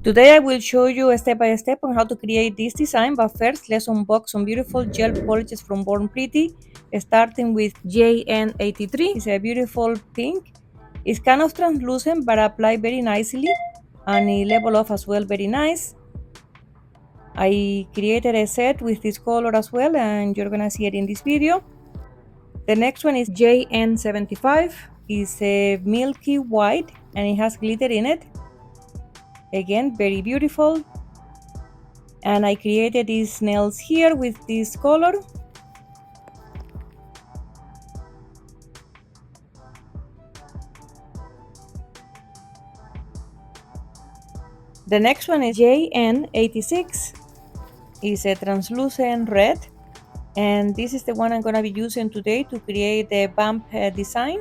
Today I will show you step by step on how to create this design, but first let's unbox some beautiful gel polishes from Born Pretty, starting with JN83. It's a beautiful pink. It's kind of translucent but applied very nicely and it level off as well very nice. I created a set with this color as well and you're gonna see it in this video. The next one is JN75. It's a milky white and it has glitter in it. Again, very beautiful. And I created these nails here with this color. The next one is JN86. It's a translucent red and this is the one I'm gonna be using today to create the bump design.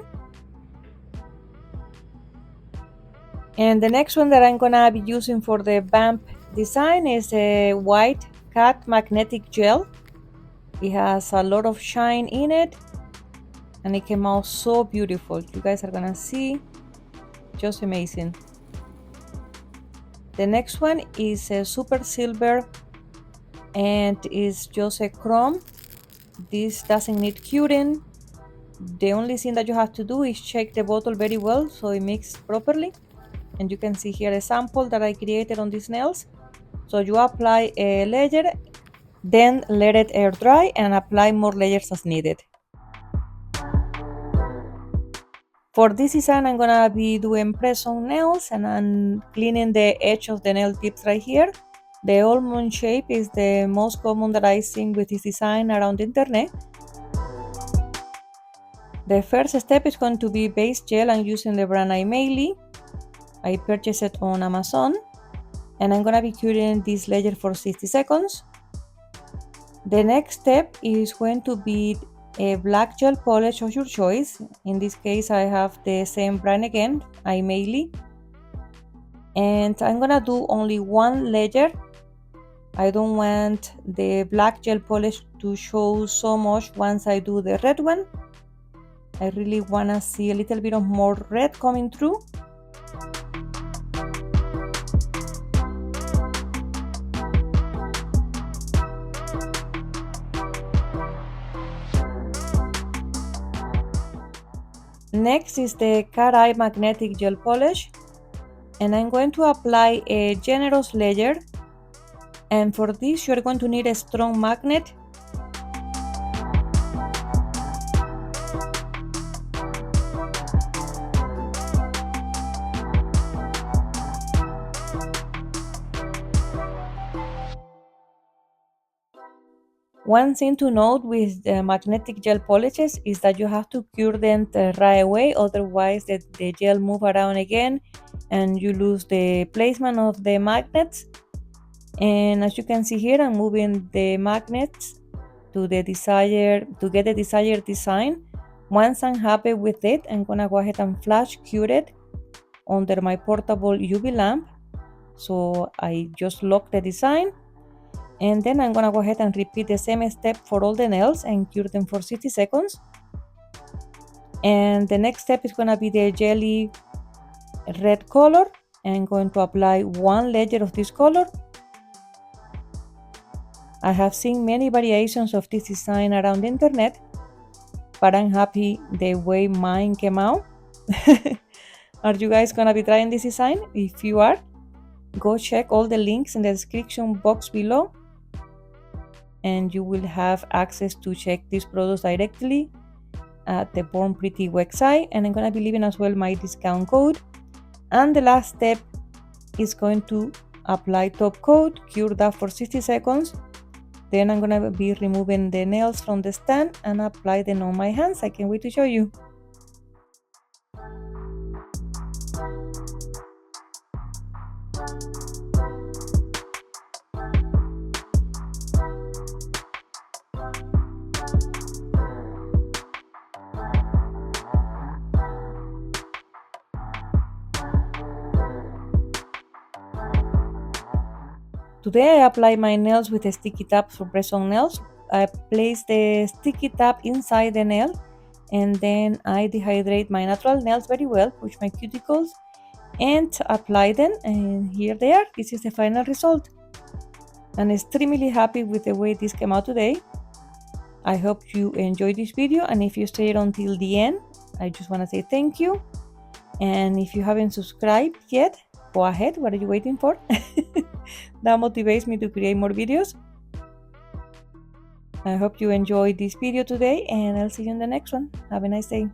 And the next one that I'm gonna be using for the bump design is a white cat magnetic gel. It has a lot of shine in it and it came out so beautiful. You guys are gonna see, just amazing. The next one is a super silver and is just a chrome. This doesn't need curing. The only thing that you have to do is check the bottle very well so it mixes properly. And you can see here a sample that I created on these nails. So you apply a layer, then let it air dry and apply more layers as needed. For this design, I'm gonna be doing press-on nails and I'm cleaning the edge of the nail tips right here. The almond shape is the most common that I see with this design around the internet. The first step is going to be base gel. I'm using the brand Imayli. I purchased it on Amazon and I'm gonna be curing this layer for 60 seconds. The next step is going to be a black gel polish of your choice. In this case I have the same brand again, Imayli. And I'm gonna do only one layer. I don't want the black gel polish to show so much once I do the red one. I really wanna see a little bit of more red coming through. Next is the cat eye magnetic gel polish and I'm going to apply a generous layer, and for this you're going to need a strong magnet. One thing to note with the magnetic gel polishes is that you have to cure them right away, otherwise the gel move around again and you lose the placement of the magnets. And as you can see here, I'm moving the magnets to get the desired design. Once I'm happy with it, I'm gonna go ahead and flash cure it under my portable UV lamp. So I just lock the design. And then I'm gonna go ahead and repeat the same step for all the nails and cure them for 60 seconds. And the next step is gonna be the jelly red color. I'm going to apply one layer of this color. I have seen many variations of this design around the internet, but I'm happy the way mine came out. Are you guys gonna be trying this design? If you are, go check all the links in the description box below and you will have access to check these products directly at the Born Pretty website, and I'm gonna be leaving as well my discount code. And the last step is going to apply top coat, cure that for 60 seconds. Then I'm gonna be removing the nails from the stand and apply them on my hands. I can't wait to show you. Today I apply my nails with a sticky tab for press-on nails. I place the sticky tab inside the nail and then I dehydrate my natural nails very well, push my cuticles, and apply them, and here they are. This is the final result. I'm extremely happy with the way this came out today. I hope you enjoyed this video, and if you stayed until the end, I just want to say thank you. And if you haven't subscribed yet, go ahead. What are you waiting for? That motivates me to create more videos. I hope you enjoyed this video today, and I'll see you in the next one. Have a nice day.